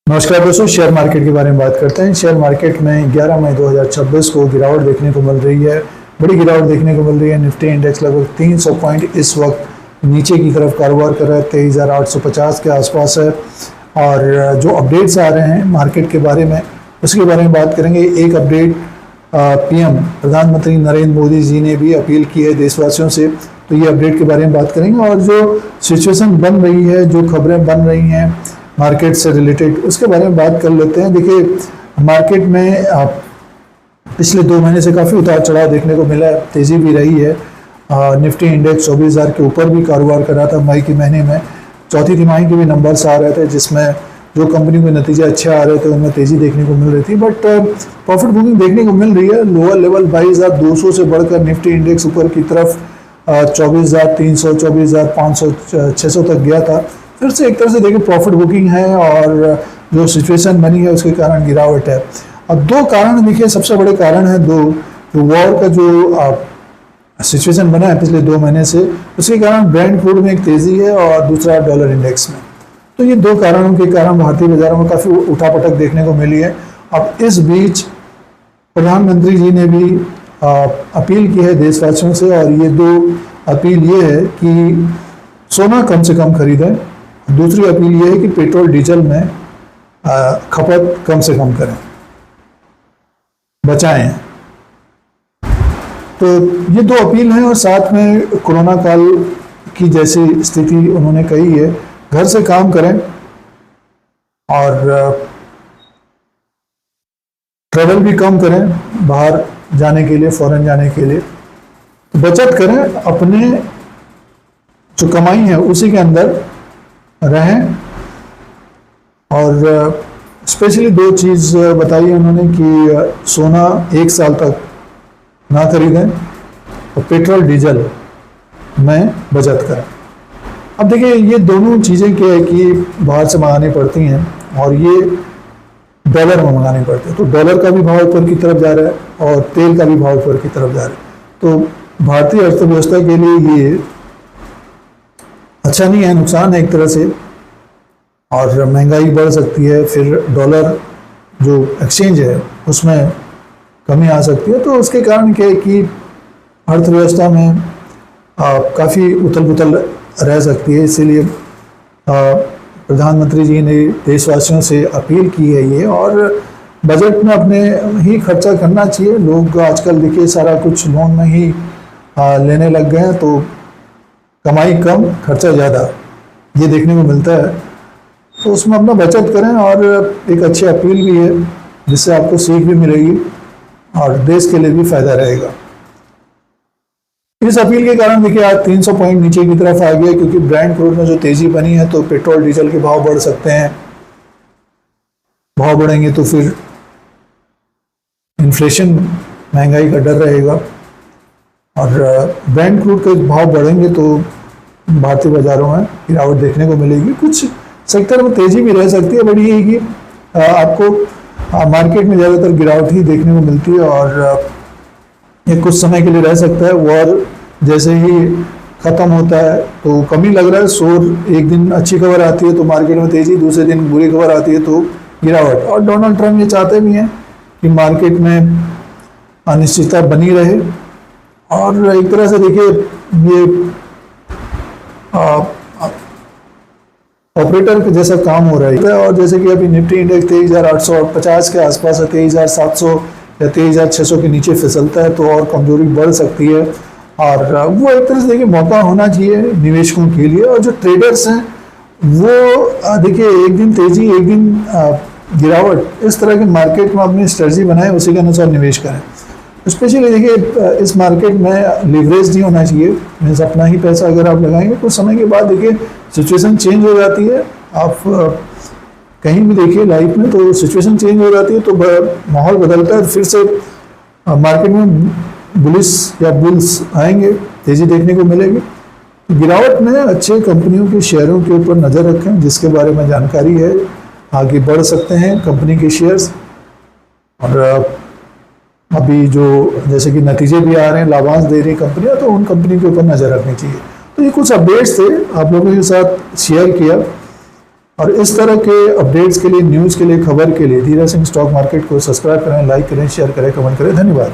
नमस्कार दोस्तों, share market के बारे में बात करते हैं। शेयर मार्केट में 11 मई 2026 को गिरावट देखने को मिल रही है। बड़ी गिरावट देखने को मिल रही है। निफ्टी इंडेक्स लगभग 300 पॉइंट इस वक्त नीचे की तरफ कारोबार कर रहा है। 23,850 के आसपास है। और जो अपडेट्स आ रहे हैं मार्केट के बारे में, उसके बारे में बात करेंगे। एक अपडेट पीएम प्रधानमंत्री नरेंद्र मोदी जी ने भी अपील की है देशवासियों से, तो ये अपडेट के बारे में बात करेंगे। और जो सिचुएशन बन रही है, जो खबरें बन रही हैं मार्केट से रिलेटेड, उसके बारे में बात कर लेते हैं। देखिए, मार्केट में पिछले 2 महीने से काफ़ी उतार चढ़ाव देखने को मिला है, तेज़ी भी रही है। निफ्टी इंडेक्स 24,000 के ऊपर भी कारोबार कर रहा था मई के महीने में। चौथी तिमाही के भी नंबर्स आ रहे थे, जिसमें जो कंपनी के नतीजे अच्छे आ रहे थे उनमें तेज़ी देखने को मिल रही थी। बट प्रॉफिट बुकिंग देखने को मिल रही है। लोअर लेवल 22,200 से बढ़कर निफ्टी इंडेक्स ऊपर की तरफ 24,300, 24,500, 600 तक गया था। फिर से एक तरह से देखिए प्रॉफिट बुकिंग है, और जो सिचुएशन बनी है उसके कारण गिरावट है। अब 2 कारण देखिए, सबसे बड़े कारण है 2, जो वॉर का जो सिचुएशन बना है पिछले 2 महीने से, उसके कारण ब्रेंट क्रूड में एक तेज़ी है, और दूसरा डॉलर इंडेक्स में। तो ये 2 कारणों के कारण भारतीय बाजारों में काफ़ी उठापटक देखने को मिली है। अब इस बीच प्रधानमंत्री जी ने भी अपील की है देशवासियों से, और ये 2 अपील ये है कि सोना कम से कम खरीदें। दूसरी अपील ये है कि पेट्रोल डीजल में खपत कम से कम करें, बचाएं। तो ये 2 अपील हैं, और साथ में कोरोना काल की जैसी स्थिति उन्होंने कही है, घर से काम करें और ट्रैवल भी कम करें बाहर जाने के लिए, फॉरेन जाने के लिए। बचत करें, अपने जो कमाई है उसी के अंदर रहें। और स्पेशली 2 चीज़ बताई उन्होंने कि सोना 1 साल तक ना खरीदें, और पेट्रोल डीजल में बचत करें। अब देखिए, ये दोनों चीज़ें क्या है कि बाहर से मंगानी पड़ती हैं, और ये डॉलर में मंगानी पड़ती है। तो डॉलर का भी भाव ऊपर की तरफ जा रहा है, और तेल का भी भाव ऊपर की तरफ जा रहा है। तो भारतीय अर्थव्यवस्था के लिए ये अच्छा नहीं है, नुकसान है एक तरह से, और महंगाई बढ़ सकती है। फिर डॉलर जो एक्सचेंज है उसमें कमी आ सकती है। तो उसके कारण क्या है कि अर्थव्यवस्था में काफ़ी उथल पुथल रह सकती है। इसीलिए प्रधानमंत्री जी ने देशवासियों से अपील की है ये, और बजट में अपने ही खर्चा करना चाहिए। लोग आजकल देखिए सारा कुछ लोन में ही लेने लग गए हैं, तो कमाई कम खर्चा ज़्यादा, ये देखने को मिलता है। तो उसमें अपना बचत करें, और एक अच्छी अपील भी है जिससे आपको सीख भी मिलेगी और देश के लिए भी फायदा रहेगा। इस अपील के कारण देखिए आज 300 पॉइंट नीचे की तरफ आ गया, क्योंकि ब्रेंट क्रूड में जो तेजी बनी है, तो पेट्रोल डीजल के भाव बढ़ सकते हैं। भाव बढ़ेंगे तो फिर इन्फ्लेशन, महंगाई का डर रहेगा, और ब्रेंट क्रूड के भाव बढ़ेंगे तो भारतीय बाजारों में गिरावट देखने को मिलेगी। कुछ सेक्टर में तेजी भी रह सकती है, बट ये है कि आपको मार्केट में ज़्यादातर गिरावट ही देखने को मिलती है, और ये कुछ समय के लिए रह सकता है। वॉर जैसे ही ख़त्म होता है तो कमी लग रहा है शोर। एक दिन अच्छी खबर आती है तो मार्केट में तेज़ी, दूसरे दिन बुरी खबर आती है तो गिरावट। और डोनाल्ड ट्रंप ये चाहते भी हैं कि मार्केट में अनिश्चितता बनी रहे, और एक तरह से देखिए ये ऑपरेटर के जैसा काम हो रहा है। और जैसे कि अभी निफ्टी इंडेक्स 23,850 के आसपास है, 23,700 या 23,600 के नीचे फिसलता है तो और कमजोरी बढ़ सकती है। और वो एक तरह से देखिए मौका होना चाहिए निवेशकों के लिए। और जो ट्रेडर्स हैं वो देखिए एक दिन तेजी, एक दिन गिरावट, इस तरह के मार्केट में अपनी स्ट्रेटजी बनाएं, उसी के अनुसार निवेश करें। स्पेशली देखिए इस मार्केट में लीवरेज नहीं होना चाहिए। मीन्स अपना ही पैसा अगर आप लगाएंगे कुछ समय के बाद देखिए सिचुएशन चेंज हो जाती है। आप कहीं भी देखिए लाइफ में तो सिचुएशन चेंज हो जाती है, तो माहौल बदलता है, फिर से मार्केट में बुलिश या बुल्स आएंगे, तेजी देखने को मिलेगी। गिरावट में अच्छे कंपनियों के शेयरों के ऊपर नज़र रखें, जिसके बारे में जानकारी है, आगे बढ़ सकते हैं कंपनी के शेयर्स। और अभी जो जैसे कि नतीजे भी आ रहे हैं, लाभांश दे रही कंपनियां, तो उन कंपनी के ऊपर नज़र रखनी चाहिए। तो ये कुछ अपडेट्स थे, आप लोगों के साथ शेयर किया। और इस तरह के अपडेट्स के लिए, न्यूज़ के लिए, खबर के लिए धीरज सिंह स्टॉक मार्केट को सब्सक्राइब करें, लाइक करें, शेयर करें, कमेंट करें। धन्यवाद।